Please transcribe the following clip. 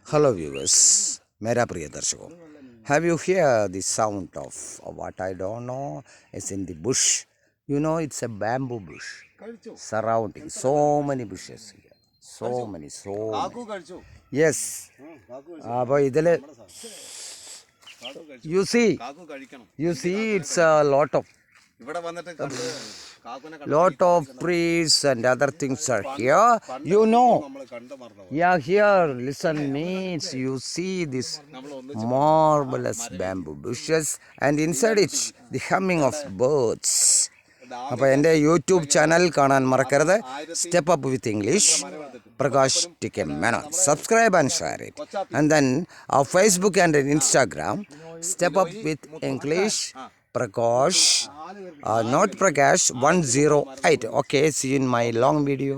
Hello viewers, मेरा प्रिय दर्शकों, have you heard the sound of what I don't know is in the bush? You know it's a bamboo bush surrounding so many bushes here, so many. Yes, അപ്പോൾ ഇതില് you see it's a lot of trees and other things are here. You know, yeah, here, listen me. You see this marvelous bamboo bushes, and inside it, the humming of birds. അപ്പോൾ എൻ്റെ YouTube channel കാണാൻ മറക്കരുത്. Step up with English Prakash T K Menon. Subscribe and share it. And then our Facebook and Instagram, Step Up with English Prakash, not Prakash 108. Okay, see you in my long video.